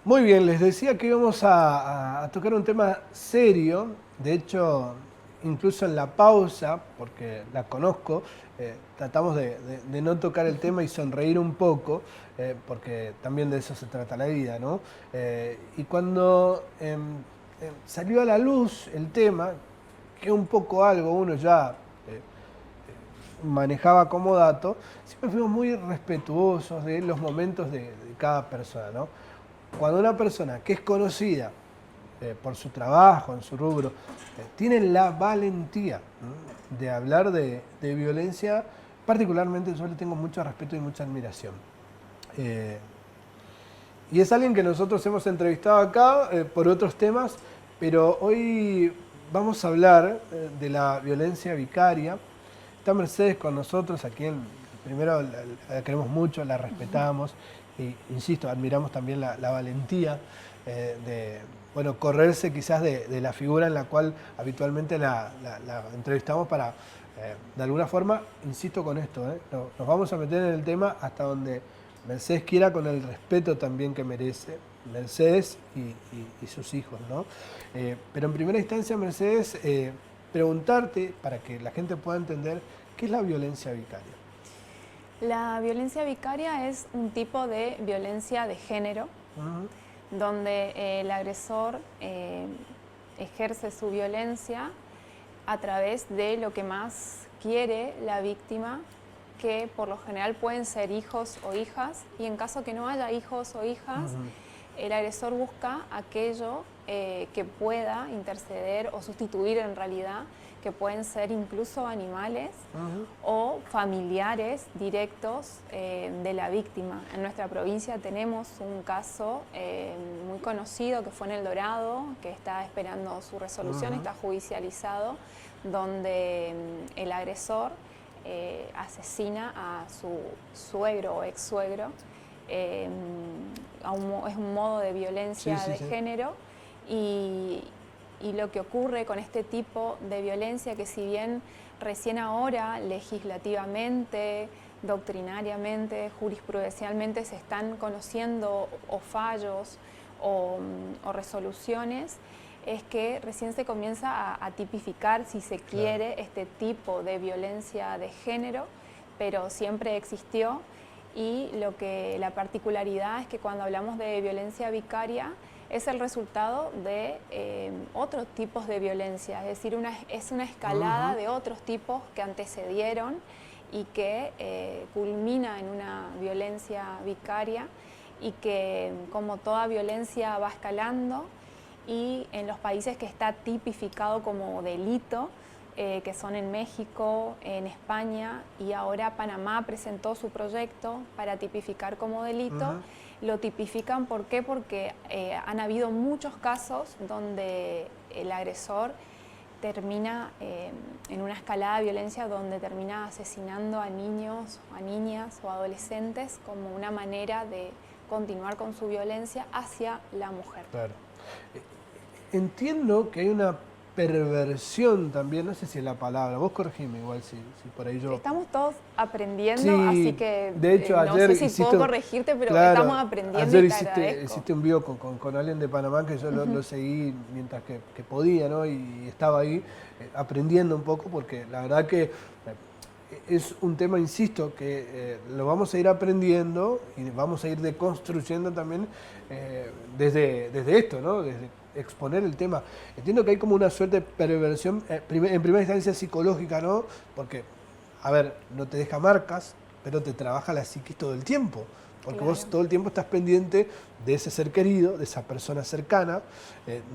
Muy bien, les decía que íbamos a tocar un tema serio. De hecho, incluso en la pausa, porque la conozco, tratamos de no tocar el tema y sonreír un poco, porque también de eso se trata la vida, ¿no? Y cuando salió a la luz el tema, que un poco algo uno ya manejaba como dato, siempre fuimos muy respetuosos de los momentos de cada persona, ¿no? Cuando una persona que es conocida por su trabajo, en su rubro, tiene la valentía, ¿no?, de hablar de violencia, particularmente yo le tengo mucho respeto y mucha admiración. Eh, y es alguien que nosotros hemos entrevistado acá por otros temas, pero hoy vamos a hablar de la violencia vicaria. Está Mercedes con nosotros aquí primero la queremos mucho, la respetamos e insisto, admiramos también la valentía de bueno, correrse quizás de la figura en la cual habitualmente la entrevistamos para, de alguna forma, insisto con esto, nos vamos a meter en el tema hasta donde Mercedes quiera, con el respeto también que merece Mercedes y sus hijos, ¿no? Pero en primera instancia, Mercedes, preguntarte, para que la gente pueda entender, ¿qué es la violencia vicaria? La violencia vicaria es un tipo de violencia de género, donde el agresor ejerce su violencia a través de lo que más quiere la víctima, que por lo general pueden ser hijos o hijas, y en caso que no haya hijos o hijas, el agresor busca aquello que pueda interceder o sustituir en realidad, que pueden ser incluso animales o familiares directos de la víctima. En nuestra provincia tenemos un caso muy conocido que fue en El Dorado, que está esperando su resolución, está judicializado, donde el agresor asesina a su suegro o ex suegro. Es un modo de violencia de género y lo que ocurre con este tipo de violencia, que si bien recién ahora legislativamente, doctrinariamente, jurisprudencialmente se están conociendo o fallos o resoluciones, es que recién se comienza a tipificar, si se quiere, este tipo de violencia de género, pero siempre existió. Y la particularidad es que cuando hablamos de violencia vicaria es el resultado de otros tipos de violencia, es decir, es una escalada de otros tipos que antecedieron y que culmina en una violencia vicaria, y que, como toda violencia, va escalando, y en los países que está tipificado como delito, que son en México, en España, y ahora Panamá presentó su proyecto para tipificar como delito. Lo tipifican, ¿por qué? Porque han habido muchos casos donde el agresor termina en una escalada de violencia donde termina asesinando a niños, a niñas o adolescentes como una manera de continuar con su violencia hacia la mujer. Claro. Entiendo que hay una perversión también, no sé si es la palabra, vos corregime igual si por ahí yo... Estamos todos aprendiendo, sí, así que de hecho, no ayer sé si puedo corregirte, pero claro, estamos aprendiendo ayer y te agradezco. hiciste un vivo con alguien de Panamá que yo lo seguí mientras que podía, ¿no? Y estaba ahí aprendiendo un poco, porque la verdad que es un tema, insisto, que lo vamos a ir aprendiendo y vamos a ir deconstruyendo también desde esto, ¿no? Desde exponer el tema. Entiendo que hay como una suerte de perversión, en primera instancia psicológica, ¿no? Porque, a ver, no te deja marcas, pero te trabaja la psiquis todo el tiempo. Porque vos todo el tiempo estás pendiente de ese ser querido, de esa persona cercana,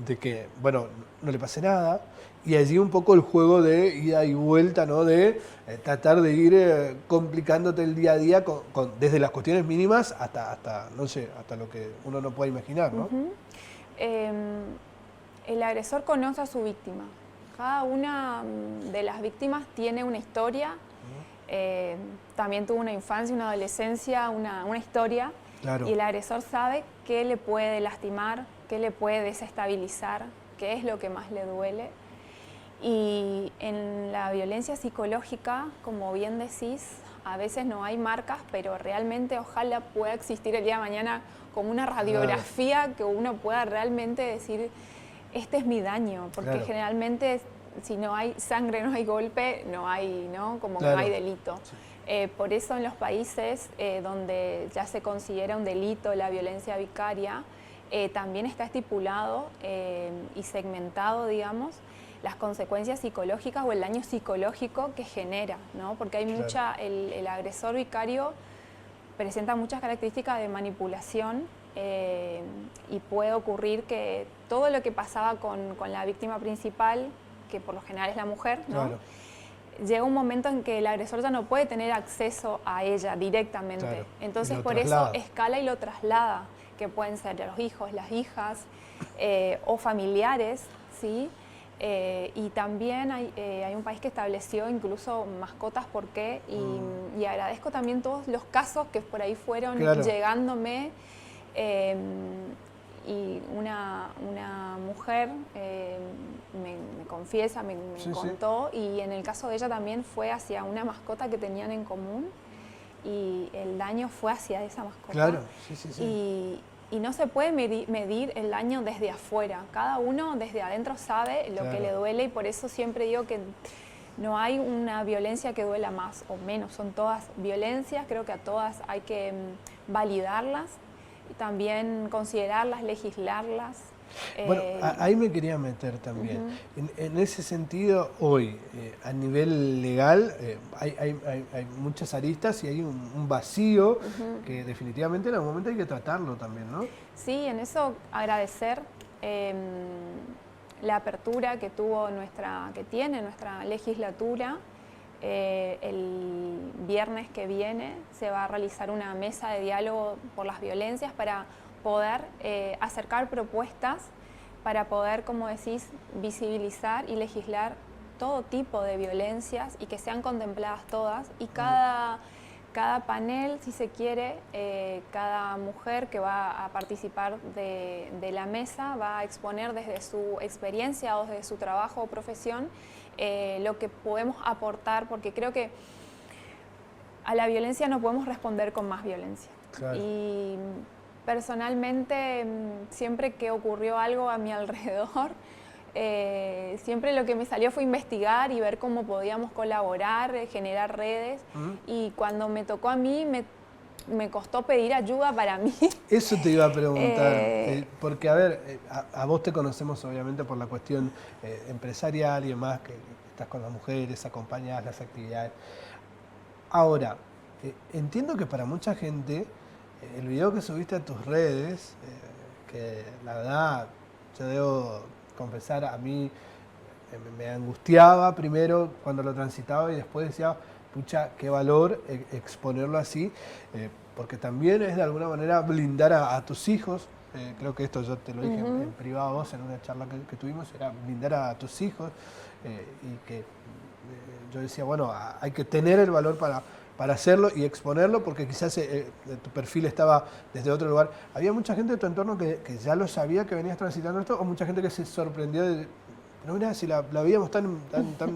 de que, bueno, no le pase nada. Y allí un poco el juego de ida y vuelta, ¿no? De tratar de ir complicándote el día a día desde las cuestiones mínimas hasta, no sé, hasta lo que uno no puede imaginar, ¿no? El agresor conoce a su víctima. Cada una de las víctimas tiene una historia. También tuvo una infancia, una adolescencia, una historia. Claro. Y el agresor sabe qué le puede lastimar, qué le puede desestabilizar, qué es lo que más le duele. Y en la violencia psicológica, como bien decís, a veces no hay marcas, pero realmente ojalá pueda existir el día de mañana como una radiografía que uno pueda realmente decir, este es mi daño, porque generalmente si no hay sangre, no hay golpe, no hay, ¿no? Como no hay delito. Sí. Por eso en los países donde ya se considera un delito la violencia vicaria, también está estipulado y segmentado, digamos, las consecuencias psicológicas o el daño psicológico que genera, ¿no? Porque hay el agresor vicario presenta muchas características de manipulación y puede ocurrir que todo lo que pasaba con la víctima principal, que por lo general es la mujer, ¿no? Llega un momento en que el agresor ya no puede tener acceso a ella directamente. Entonces por eso escala y lo traslada, que pueden ser los hijos, las hijas o familiares, ¿sí? Y también hay un país que estableció incluso mascotas, ¿por qué? Y agradezco también todos los casos que por ahí fueron llegándome. Y una mujer me confiesa, me contó, y en el caso de ella también fue hacia una mascota que tenían en común y el daño fue hacia esa mascota. Y no se puede medir el daño desde afuera. Cada uno desde adentro sabe lo que le duele, y por eso siempre digo que no hay una violencia que duela más o menos. Son todas violencias, creo que a todas hay que validarlas y también considerarlas, legislarlas. Bueno, ahí me quería meter también. En ese sentido, hoy, a nivel legal, hay muchas aristas y hay un vacío que definitivamente en algún momento hay que tratarlo también, ¿no? Sí, en eso agradecer la apertura que tiene nuestra legislatura. El viernes que viene se va a realizar una mesa de diálogo por las violencias para poder acercar propuestas para poder, como decís, visibilizar y legislar todo tipo de violencias y que sean contempladas todas. Y cada panel, si se quiere, cada mujer que va a participar de la mesa va a exponer desde su experiencia o desde su trabajo o profesión lo que podemos aportar, porque creo que a la violencia no podemos responder con más violencia. Y personalmente, siempre que ocurrió algo a mi alrededor, siempre lo que me salió fue investigar y ver cómo podíamos colaborar, generar redes. Y cuando me tocó a mí, me costó pedir ayuda para mí. Eso te iba a preguntar, porque a ver, a vos te conocemos obviamente por la cuestión empresarial y demás, que estás con las mujeres, acompañas las actividades. Ahora, entiendo que para mucha gente el video que subiste a tus redes, que la verdad, yo debo confesar, a mí me angustiaba primero cuando lo transitaba y después decía, pucha, qué valor exponerlo así, porque también es de alguna manera blindar a tus hijos. Creo que esto yo te lo dije en privado a vos en una charla que tuvimos, era blindar a tus hijos y que yo decía, bueno, hay que tener el valor para hacerlo y exponerlo, porque quizás tu perfil estaba desde otro lugar. ¿Había mucha gente de tu entorno que ya lo sabía que venías transitando esto, o mucha gente que se sorprendió de, no, mirá, si la veíamos tan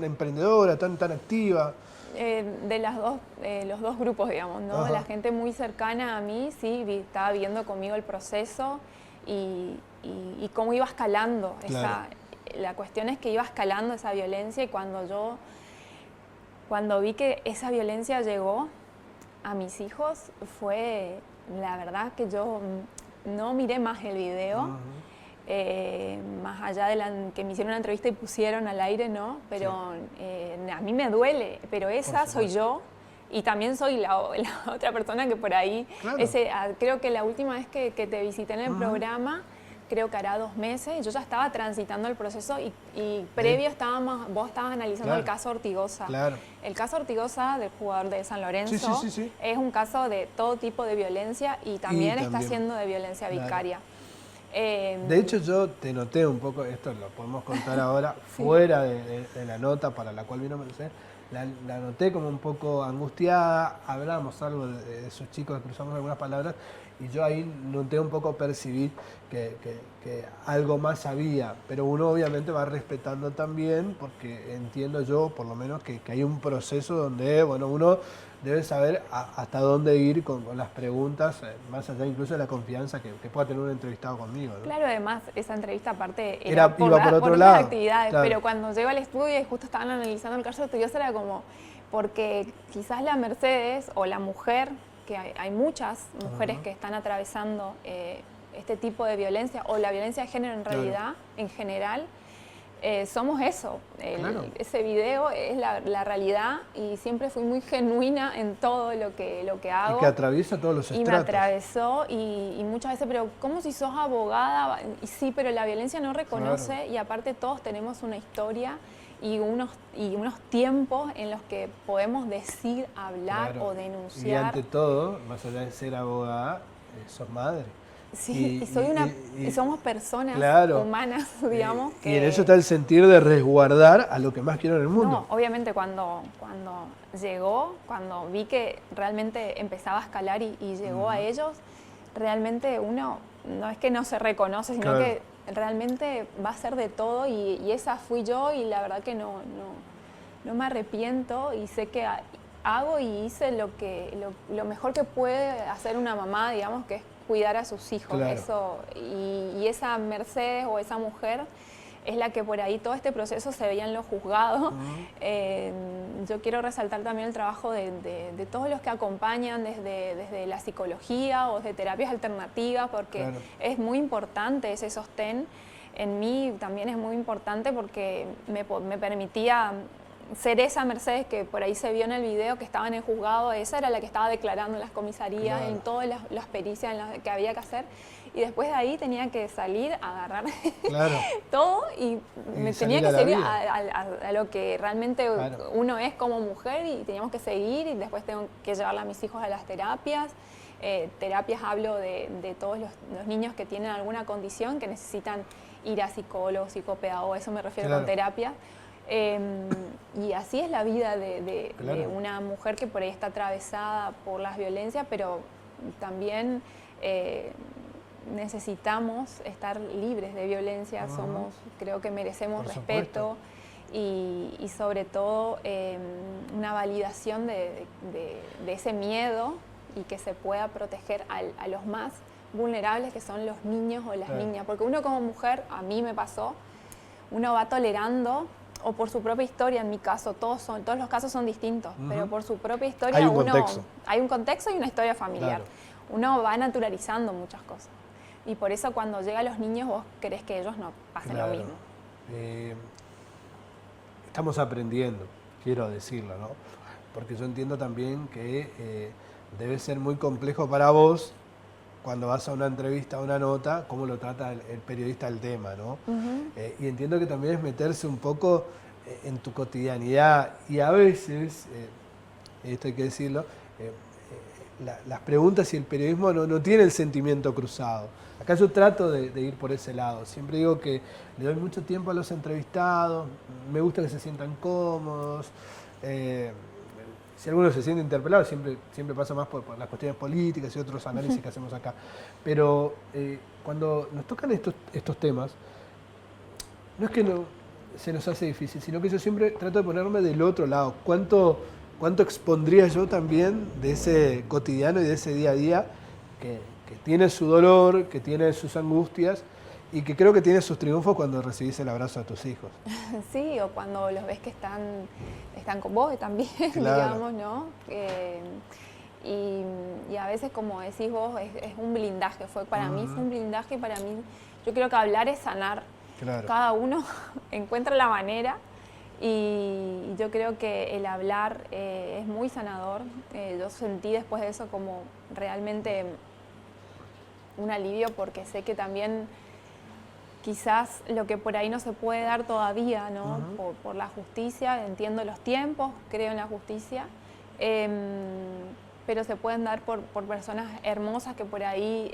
emprendedora, tan activa? De los dos grupos, digamos, ¿no? La gente muy cercana a mí, sí, estaba viendo conmigo el proceso y cómo iba escalando. La cuestión es que iba escalando esa violencia, y cuando vi que esa violencia llegó a mis hijos, fue la verdad que yo no miré más el video, más allá de que me hicieron una entrevista y pusieron al aire, ¿no? Pero a mí me duele, pero esa soy yo, y también soy la otra persona que por ahí, creo que la última vez que te visité en el programa, creo que hará 2 meses, yo ya estaba transitando el proceso y previo vos estabas analizando el caso Ortigosa. El caso Ortigosa, del jugador de San Lorenzo, es un caso de todo tipo de violencia y también está siendo de violencia vicaria. De hecho, yo te noté un poco, esto lo podemos contar ahora, fuera de la nota para la cual vino a Mercedes, la noté como un poco angustiada, hablamos algo de esos chicos, cruzamos algunas palabras, y yo ahí noté un poco, percibir que algo más había, pero uno obviamente va respetando también, porque entiendo yo, por lo menos, que hay un proceso donde, bueno, uno debe saber hasta dónde ir con las preguntas, más allá incluso de la confianza que pueda tener un entrevistado conmigo, ¿no? Claro, además, esa entrevista aparte iba por otro otras lado, actividades, claro. Pero cuando llego al estudio y justo estaban analizando el caso estudioso, era como, porque quizás la Mercedes o la mujer, que hay muchas mujeres que están atravesando este tipo de violencia, o la violencia de género en realidad, en general, somos eso. Claro. Ese video es la realidad y siempre fui muy genuina en todo lo que hago. Y que atraviesa todos los estratos. Y me atravesó y muchas veces, pero ¿cómo si sos abogada? Y sí, pero la violencia no reconoce y aparte todos tenemos una historia y unos tiempos en los que podemos decir, hablar o denunciar. Y ante todo, más allá de ser abogada, sos madre. Sí, y somos personas humanas, digamos. Y en eso está el sentir de resguardar a lo que más quiero en el mundo. No, obviamente cuando llegó, cuando vi que realmente empezaba a escalar y llegó a ellos, realmente uno no es que no se reconoce, sino que realmente va a ser de todo y esa fui yo y la verdad que no me arrepiento y sé que hago y hice lo mejor que puede hacer una mamá, digamos, que es cuidar a sus hijos. Claro. Eso, y esa Mercedes o esa mujer es la que por ahí todo este proceso se veía en los juzgados. Yo quiero resaltar también el trabajo de todos los que acompañan desde la psicología o desde terapias alternativas, porque es muy importante ese sostén. En mí también es muy importante porque me permitía ser esa Mercedes que por ahí se vio en el video que estaba en el juzgado. Esa era la que estaba declarando en las comisarías, en todas las pericias que había que hacer. Y después de ahí tenía que salir a agarrar todo y me tenía que seguir a lo que realmente uno es como mujer y teníamos que seguir y después tengo que llevarle a mis hijos a las terapias. Terapias hablo de todos los niños que tienen alguna condición que necesitan ir a psicólogos, psicopedagogos, eso me refiero con terapia. Y así es la vida de una mujer que por ahí está atravesada por las violencias, pero también necesitamos estar libres de violencia, creo que merecemos respeto y sobre todo una validación de ese miedo y que se pueda proteger a los más vulnerables, que son los niños o las niñas, porque uno como mujer, a mí me pasó, uno va tolerando o por su propia historia, en mi caso, todos los casos son distintos, pero por su propia historia hay un contexto y una historia familiar. Uno va naturalizando muchas cosas. Y por eso cuando llega a los niños vos querés que ellos no pasen lo mismo. Estamos aprendiendo, quiero decirlo, ¿no? Porque yo entiendo también que debe ser muy complejo para vos cuando vas a una entrevista, a una nota, cómo lo trata el periodista el tema, ¿no? Y entiendo que también es meterse un poco en tu cotidianidad y a veces, esto hay que decirlo, las preguntas y el periodismo no tiene el sentimiento cruzado. Acá yo trato de ir por ese lado. Siempre digo que le doy mucho tiempo a los entrevistados, me gusta que se sientan cómodos. Si alguno se siente interpelado, siempre pasa más por las cuestiones políticas y otros análisis que hacemos acá. Pero cuando nos tocan estos temas, no es que se nos hace difícil, sino que yo siempre trato de ponerme del otro lado. ¿Cuánto expondría yo también de ese cotidiano y de ese día a día que tiene su dolor, que tiene sus angustias y que creo que tiene sus triunfos cuando recibís el abrazo de tus hijos? Sí, o cuando los ves que están con vos también, digamos, ¿no? Y a veces, como decís vos, es un blindaje. Para mí fue un blindaje y para mí, yo creo que hablar es sanar. Cada uno encuentra la manera y yo creo que el hablar es muy sanador. Yo sentí después de eso como realmente un alivio porque sé que también quizás lo que por ahí no se puede dar todavía, ¿no? Por la justicia, entiendo los tiempos, creo en la justicia, pero se pueden dar por personas hermosas que por ahí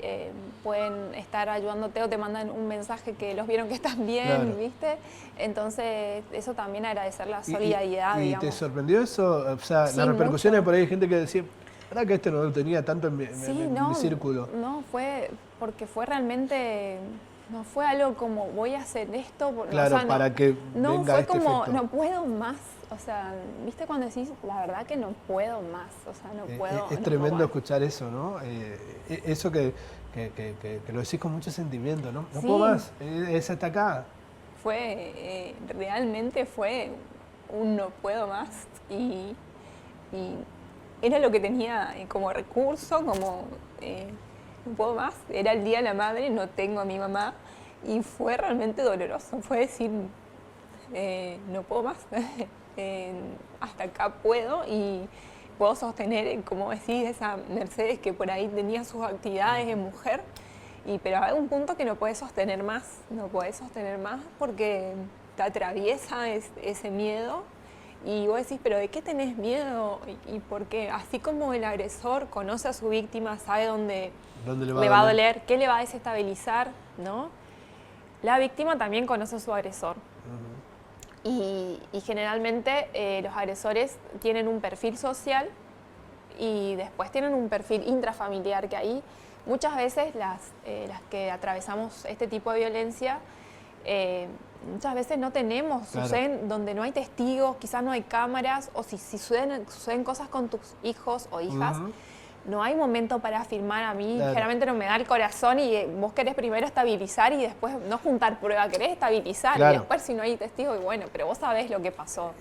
pueden estar ayudándote o te mandan un mensaje que los vieron que están bien, ¿viste? Entonces, eso también agradecer la solidaridad, ¿Y digamos. te sorprendió eso? O sea, Sí, las repercusiones mucho. por ahí hay gente que decía, ¿verdad que no lo tenía tanto en mi círculo? No, fue porque fue realmente... No fue algo como voy a hacer esto, claro, para que no venga fue este como efecto. no puedo más, o sea, ¿viste cuando decís, la verdad que no puedo más? O sea, no puedo. Es no tremendo puedo. escuchar eso, ¿no? Eso que lo decís con mucho sentimiento, ¿no? No puedo Sí, más, es hasta acá. realmente fue un no puedo más y era lo que tenía como recurso, como no puedo más. Era el Día de la Madre, no tengo a mi mamá y fue realmente doloroso. Fue decir, no puedo más, hasta acá puedo y puedo sostener, como decís, esa Mercedes que por ahí tenía sus actividades de mujer, pero hay un punto que no puedes sostener más, no puedes sostener más porque te atraviesa ese miedo y vos decís, pero ¿de qué tenés miedo? Y porque así como el agresor conoce a su víctima, sabe dónde ¿Dónde le va a doler, qué le va a desestabilizar, ¿no? La víctima también conoce a su agresor. Y generalmente los agresores tienen un perfil social y después tienen un perfil intrafamiliar, que ahí muchas veces las que atravesamos este tipo de violencia, muchas veces no tenemos, Claro. suceden donde no hay testigos, quizás no hay cámaras, o si suceden cosas con tus hijos o hijas, no hay momento para afirmar. A mí Claro. generalmente no me da el corazón y vos querés primero estabilizar y después no juntar prueba, querés estabilizar Claro. y después si no hay testigo, y bueno, pero vos sabés lo que pasó.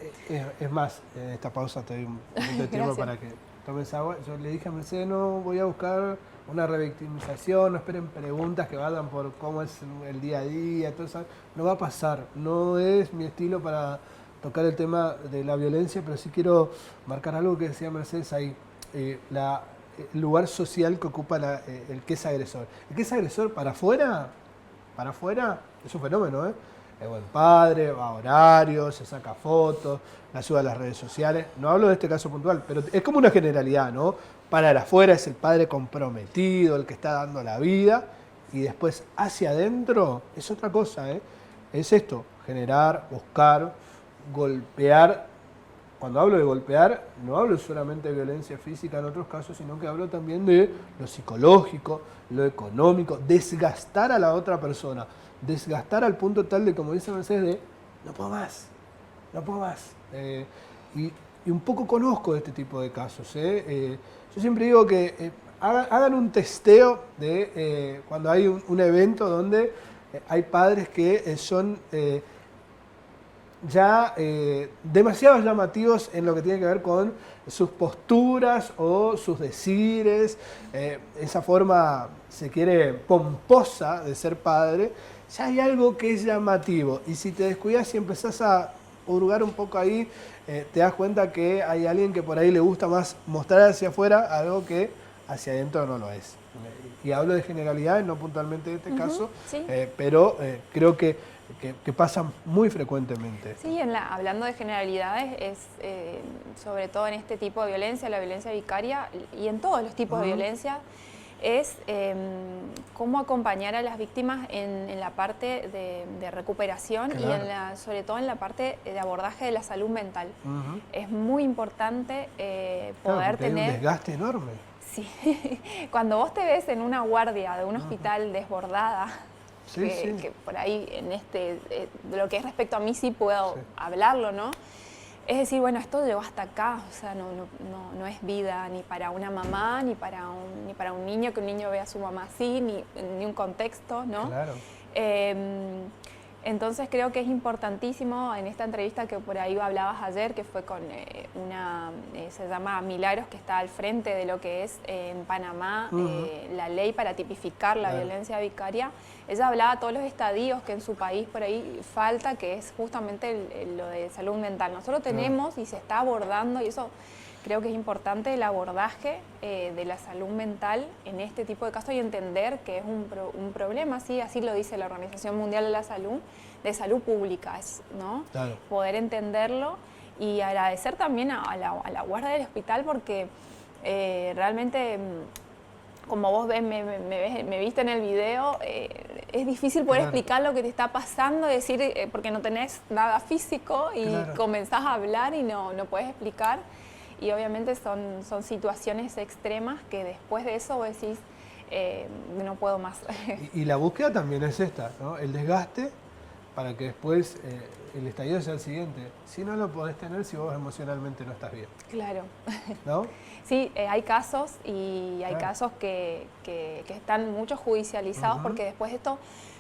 Es más, en esta pausa te doy un poquito de tiempo Gracias. para que tomes agua. Yo le dije a Mercedes, no voy a buscar una revictimización, no esperen preguntas que vayan por cómo es el día a día, todo eso. No va a pasar, no es mi estilo para tocar el tema de la violencia, pero sí quiero marcar algo que decía Mercedes ahí, el lugar social que ocupa el que es agresor. El que es agresor para afuera es un fenómeno, ¿eh? Es buen padre, va a horarios, se saca fotos, la sube a las redes sociales. No hablo de este caso puntual, pero es como una generalidad, ¿no? Para el afuera es el padre comprometido, el que está dando la vida, y después hacia adentro es otra cosa, ¿eh? Es esto, generar, buscar, golpear. Cuando hablo de golpear, no hablo solamente de violencia física en otros casos, sino que hablo también de lo psicológico, lo económico, desgastar a la otra persona, desgastar al punto tal de, como dice Mercedes, de no puedo más, no puedo más. Y un poco conozco de este tipo de casos. Yo siempre digo que hagan un testeo de cuando hay un evento donde hay padres que son ya demasiado llamativos en lo que tiene que ver con sus posturas o sus decires, esa forma, se quiere, pomposa de ser padre. Ya hay algo que es llamativo, y si te descuidas y empezás a hurgar un poco ahí, te das cuenta que hay alguien que por ahí le gusta más mostrar hacia afuera algo que hacia adentro no lo es. Y hablo de generalidades, no puntualmente de este caso, sí. pero creo que pasa muy frecuentemente. Sí, hablando de generalidades, es sobre todo en este tipo de violencia, la violencia vicaria y en todos los tipos de violencia, es cómo acompañar a las víctimas en la parte de recuperación. Claro. Y sobre todo en la parte de abordaje de la salud mental. Es muy importante poder tener... Hay un desgaste enorme. Sí, cuando vos te ves en una guardia de un hospital desbordada, Sí, que por ahí en de lo que es respecto a mí sí puedo hablarlo, ¿no? Es decir, bueno, esto llegó hasta acá, o sea, no es vida ni para una mamá, ni para un niño, que un niño vea a su mamá así, ni un contexto, ¿no? Claro. Entonces creo que es importantísimo en esta entrevista que por ahí hablabas ayer, que fue con se llama Milagros, que está al frente de lo que es en Panamá la ley para tipificar la violencia vicaria. Ella hablaba de todos los estadios que en su país por ahí falta, que es justamente lo de salud mental. Nosotros tenemos y se está abordando, y eso creo que es importante, el abordaje de la salud mental en este tipo de casos, y entender que es un problema, ¿sí? Así lo dice la Organización Mundial de Salud Pública, ¿no? Claro. Poder entenderlo y agradecer también a la guardia del hospital, porque realmente, como vos me viste en el video, es difícil poder explicar lo que te está pasando, decir, porque no tenés nada físico y comenzás a hablar y no puedes explicar. Y obviamente son situaciones extremas que después de eso vos decís, no puedo más. Y la búsqueda también es esta, ¿no? El desgaste para que después el estallido sea el siguiente. Si no lo podés tener si vos emocionalmente no estás bien. Claro. ¿No? Sí, hay casos y hay Claro. casos que están mucho judicializados porque después de esto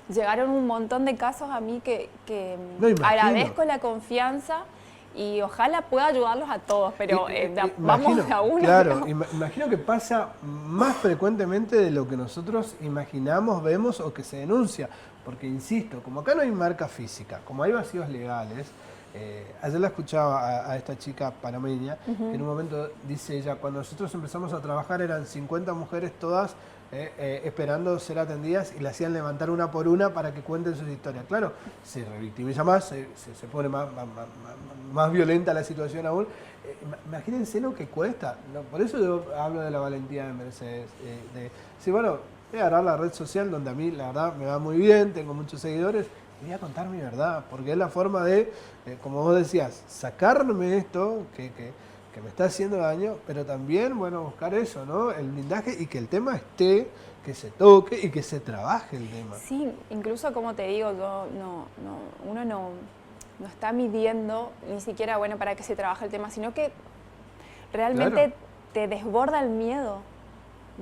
llegaron un montón de casos a mí que No, imagino. agradezco la confianza y ojalá pueda ayudarlos a todos, pero vamos Imagino, de a uno. claro, ¿no? imagino que pasa más frecuentemente de lo que nosotros imaginamos, vemos o que se denuncia. Porque, insisto, como acá no hay marca física, como hay vacíos legales, ayer la escuchaba a esta chica panameña, que en un momento dice ella, cuando nosotros empezamos a trabajar eran 50 mujeres todas esperando ser atendidas y le hacían levantar una por una para que cuenten sus historias. Claro, se revictimiza más, se pone más violenta la situación aún. Imagínense lo que cuesta. ¿No? Por eso yo hablo de la valentía de Mercedes. Sí, bueno, voy a agarrar la red social donde a mí la verdad me va muy bien, tengo muchos seguidores, y voy a contar mi verdad, porque es la forma de, como vos decías, sacarme esto que me está haciendo daño, pero también, bueno, buscar eso, ¿no? El blindaje y que el tema esté, que se toque y que se trabaje el tema. Sí, incluso como te digo, uno no está midiendo ni siquiera, bueno, para que se trabaje el tema, sino que realmente te desborda el miedo.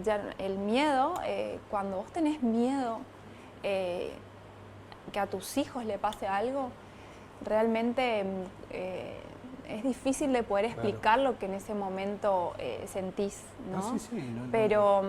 Ya, el miedo, cuando vos tenés miedo que a tus hijos le pase algo, realmente es difícil de poder explicar lo que en ese momento sentís, ¿no? Pero,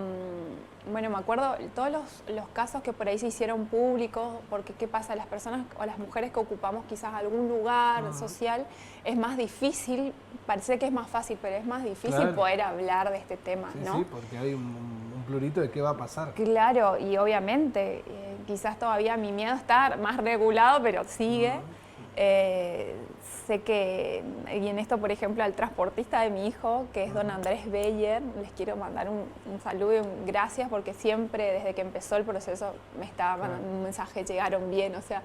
bueno, me acuerdo todos los casos que por ahí se hicieron públicos, porque ¿qué pasa? Las personas o las mujeres que ocupamos quizás algún lugar social, es más difícil, parece que es más fácil, pero es más difícil poder hablar de este tema, ¿no? Sí, porque hay un plurito de qué va a pasar. Claro, y obviamente, quizás todavía mi miedo está más regulado, pero sigue. Sé que, y en esto, por ejemplo, al transportista de mi hijo, que es don Andrés Beyer, les quiero mandar un saludo y un gracias, porque siempre, desde que empezó el proceso, me estaba mandando un mensaje, llegaron bien, o sea,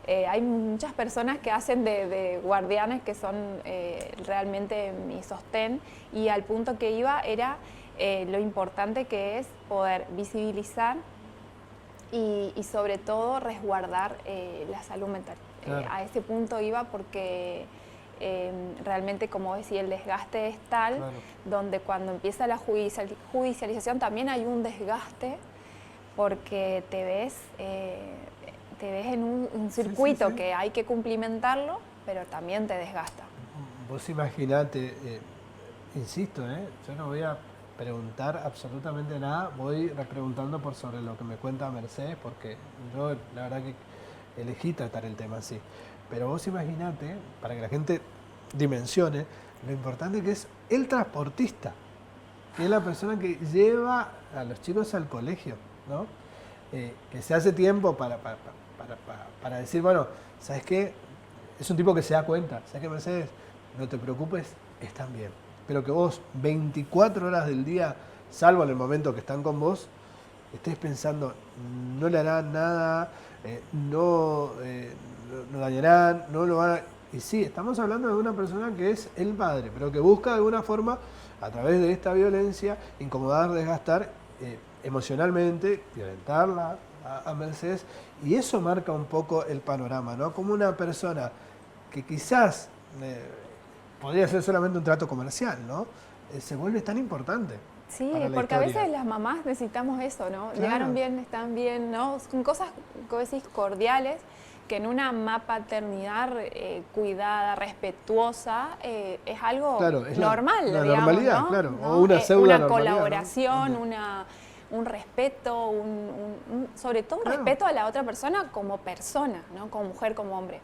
hay muchas personas que hacen de guardianes que son realmente mi sostén, y al punto que iba era lo importante que es poder visibilizar y sobre todo resguardar la salud mental. A ese punto iba porque realmente, como decía, el desgaste es tal, donde cuando empieza la judicialización también hay un desgaste, porque te ves en un circuito que hay que cumplimentarlo, pero también te desgasta. Vos imaginate, insisto, yo no voy a preguntar absolutamente nada, voy repreguntando por sobre lo que me cuenta Mercedes, porque yo la verdad que elegí tratar el tema así. Pero vos imaginate, para que la gente dimensione, lo importante que es el transportista, que es la persona que lleva a los chicos al colegio, ¿no? Que se hace tiempo para decir, bueno, ¿sabes qué? Es un tipo que se da cuenta, ¿sabes qué, Mercedes? No te preocupes, están bien. Pero que vos 24 horas del día, salvo en el momento que están con vos, estés pensando, no le harán nada, no dañarán, no lo van a... Y sí, estamos hablando de una persona que es el padre, pero que busca de alguna forma, a través de esta violencia, incomodar, desgastar emocionalmente, violentarla a Mercedes, y eso marca un poco el panorama, ¿no? Como una persona que quizás podría ser solamente un trato comercial, ¿no? Se vuelve tan importante. Sí, porque a veces las mamás necesitamos eso, ¿no? Claro. Llegaron bien, están bien, ¿no? Son cosas, como decís, cordiales, que en una paternidad cuidada, respetuosa, es algo normal, la digamos, normalidad, ¿no? claro, ¿no? O una pseudo una normalidad, colaboración, ¿no? Un respeto, sobre todo un respeto a la otra persona, ¿no? Como mujer, como hombre.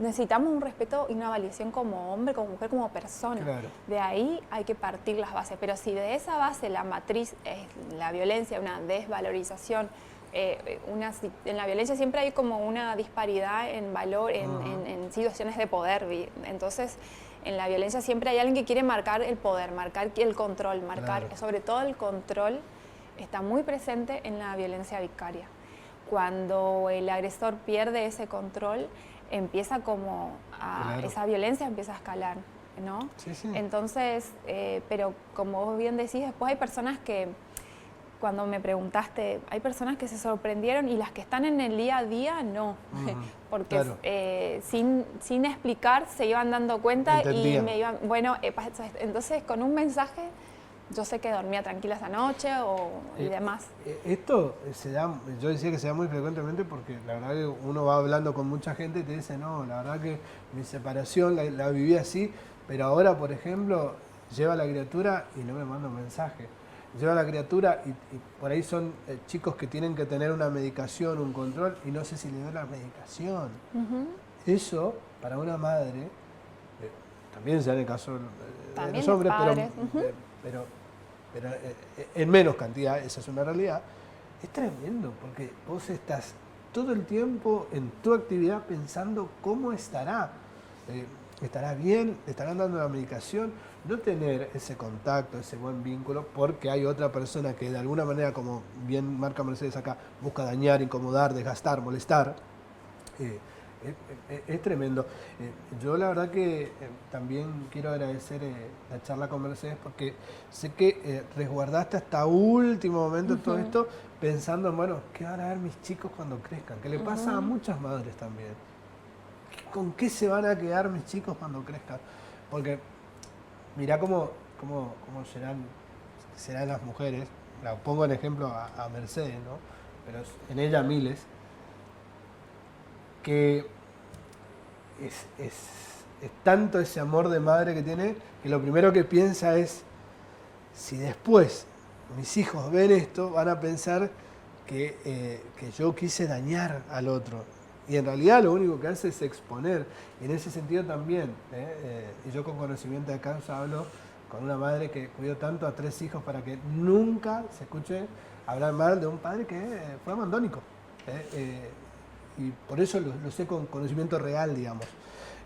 Necesitamos un respeto y una validación como hombre, como mujer, como persona. De ahí hay que partir las bases. Pero si de esa base la matriz es la violencia, una desvalorización, en la violencia siempre hay como una disparidad en valor, en situaciones de poder. Entonces, en la violencia siempre hay alguien que quiere marcar el poder, marcar el control, sobre todo el control está muy presente en la violencia vicaria. Cuando el agresor pierde ese control, empieza esa violencia empieza a escalar, ¿no? Sí. Entonces, pero como vos bien decís, después hay personas que cuando me preguntaste, hay personas que se sorprendieron y las que están en el día a día no, porque claro. sin explicar se iban dando cuenta Entendían. y me iban, bueno, entonces con un mensaje yo sé que dormía tranquila esa noche y demás. Esto se da, yo decía que se da muy frecuentemente porque la verdad que uno va hablando con mucha gente y te dice, no, la verdad que mi separación la viví así, pero ahora, por ejemplo, lleva a la criatura y no me manda un mensaje. Lleva a la criatura y por ahí son chicos que tienen que tener una medicación, un control, y no sé si le doy la medicación. Eso, para una madre, también se da en el caso de los hombres, pero en menos cantidad, esa es una realidad, es tremendo, porque vos estás todo el tiempo en tu actividad pensando cómo estará. ¿Estará bien? ¿Le estarán dando la medicación? No tener ese contacto, ese buen vínculo, porque hay otra persona que de alguna manera, como bien marca Mercedes acá, busca dañar, incomodar, desgastar, molestar. Es tremendo. Yo la verdad que también quiero agradecer la charla con Mercedes porque sé que resguardaste hasta último momento todo esto pensando en, bueno, ¿qué van a ver mis chicos cuando crezcan? Que le pasa a muchas madres también. ¿Con qué se van a quedar mis chicos cuando crezcan? Porque mirá cómo serán las mujeres. La pongo en ejemplo a Mercedes, ¿no? Pero en ella miles. Que es tanto ese amor de madre que tiene, que lo primero que piensa es, si después mis hijos ven esto, van a pensar que yo quise dañar al otro. Y en realidad lo único que hace es exponer. Y en ese sentido también, y yo con conocimiento de causa hablo con una madre que cuidó tanto a 3 hijos para que nunca se escuche hablar mal de un padre que fue abandónico. Y por eso lo sé con conocimiento real, digamos.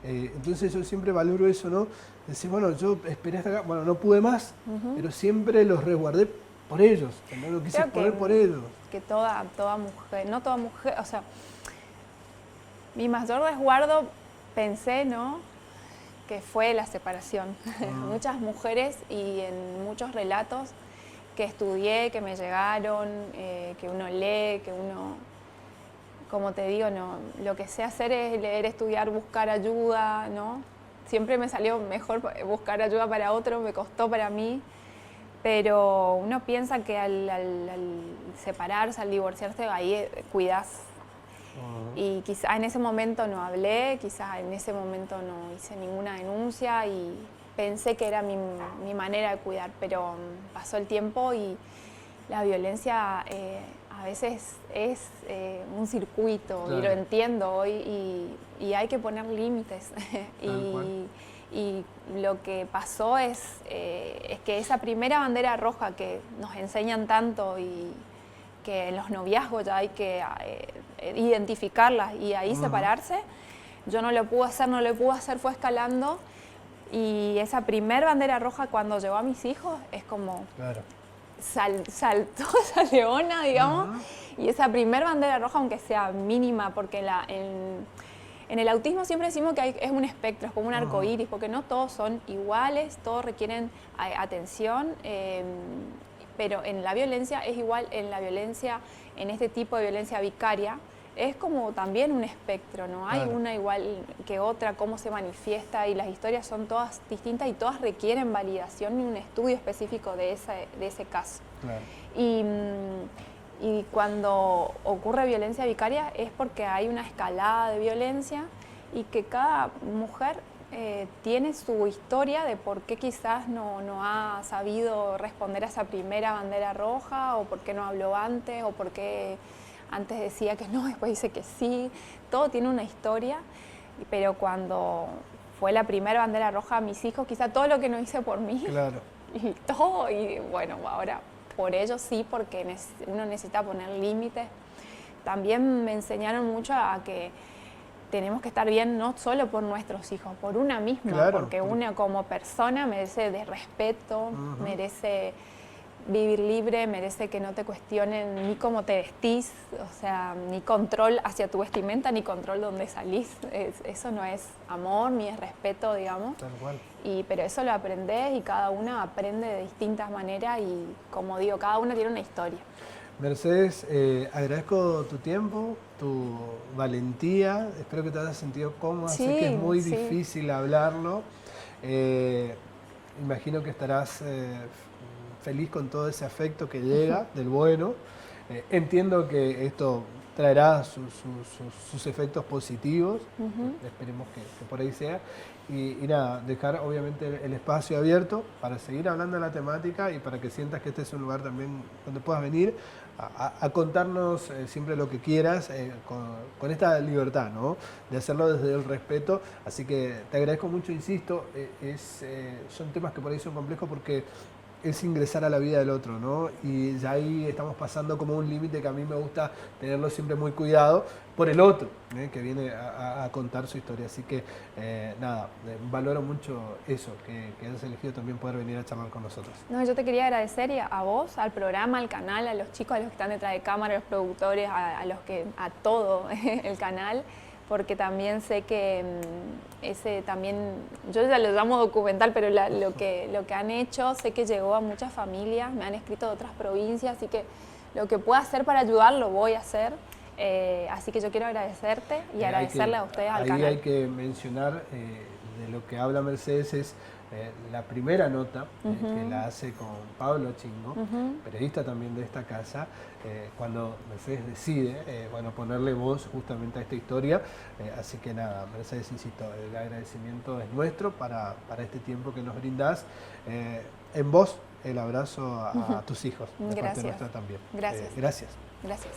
Entonces yo siempre valoro eso, ¿no? Decir, bueno, yo esperé hasta acá, bueno, no pude más, pero siempre los resguardé por ellos, no lo quise exponer por ellos. Que toda mujer, no toda mujer, o sea, mi mayor resguardo pensé, ¿no?, que fue la separación. Muchas mujeres y en muchos relatos que estudié, que me llegaron, que uno lee, que uno, como te digo, no, lo que sé hacer es leer, estudiar, buscar ayuda, ¿no? Siempre me salió mejor buscar ayuda para otro, me costó para mí, pero uno piensa que al separarse, al divorciarse, ahí cuidás. Y quizá en ese momento no hablé, quizá en ese momento no hice ninguna denuncia y pensé que era mi manera de cuidar, pero pasó el tiempo y la violencia a veces es un circuito, claro, y lo entiendo hoy y hay que poner límites. Y lo que pasó es que esa primera bandera roja que nos enseñan tanto y que en los noviazgos ya hay que identificarlas y ahí separarse, yo no lo pude hacer, fue escalando y esa primer bandera roja cuando llegó a mis hijos es como... Claro. Saltó esa leona, digamos, y esa primer bandera roja, aunque sea mínima, porque en el autismo siempre decimos que es un espectro, es como un arcoíris, porque no todos son iguales, todos requieren atención, pero en la violencia es igual, en este tipo de violencia vicaria, es como también un espectro, no hay una igual que otra, cómo se manifiesta y las historias son todas distintas y todas requieren validación y un estudio específico de ese caso. Claro. Y cuando ocurre violencia vicaria es porque hay una escalada de violencia y que cada mujer tiene su historia de por qué quizás no ha sabido responder a esa primera bandera roja o por qué no habló antes o por qué... Antes decía que no, después dice que sí. Todo tiene una historia, pero cuando fue la primera bandera roja a mis hijos, quizá todo lo que no hice por mí, claro, y todo, y bueno, ahora por ellos sí, porque uno necesita poner límites. También me enseñaron mucho a que tenemos que estar bien no solo por nuestros hijos, por una misma, claro, porque una como persona merece de respeto, merece vivir libre, merece que no te cuestionen ni cómo te vestís, o sea, ni control hacia tu vestimenta, ni control donde salís. Eso no es amor, ni es respeto, digamos. Tal cual. Pero eso lo aprendés y cada una aprende de distintas maneras y, como digo, cada una tiene una historia. Mercedes, agradezco tu tiempo, tu valentía, espero que te hayas sentido cómoda, Sí, sé que es muy sí. difícil hablarlo, imagino que estarás feliz con todo ese afecto que llega del bueno, entiendo que esto traerá sus efectos positivos, esperemos que por ahí sea, y nada, dejar obviamente el espacio abierto para seguir hablando de la temática y para que sientas que este es un lugar también donde puedas venir a contarnos siempre lo que quieras con esta libertad, ¿no? De hacerlo desde el respeto. Así que te agradezco mucho, insisto, son temas que por ahí son complejos porque es ingresar a la vida del otro, ¿no? Y ya ahí estamos pasando como un límite que a mí me gusta tenerlo siempre muy cuidado por el otro, que viene a contar su historia. Así que, nada, valoro mucho eso, que hayas elegido también poder venir a charlar con nosotros. No, yo te quería agradecer a vos, al programa, al canal, a los chicos, a los que están detrás de cámara, a los productores, a todo el canal, porque también sé que ese también, yo ya lo llamo documental, pero lo que han hecho, sé que llegó a muchas familias, me han escrito de otras provincias, así que lo que pueda hacer para ayudar lo voy a hacer. Así que yo quiero agradecerte y agradecerle a ustedes al canal. Ahí hay que mencionar de lo que habla Mercedes es la primera nota que la hace con Pablo Chingo, periodista también de esta casa, cuando Mercedes decide bueno, ponerle voz justamente a esta historia. Así que nada, Mercedes, insisto, el agradecimiento es nuestro para este tiempo que nos brindás. En vos, el abrazo a tus hijos, de parte nuestra también. Gracias. Gracias. Gracias.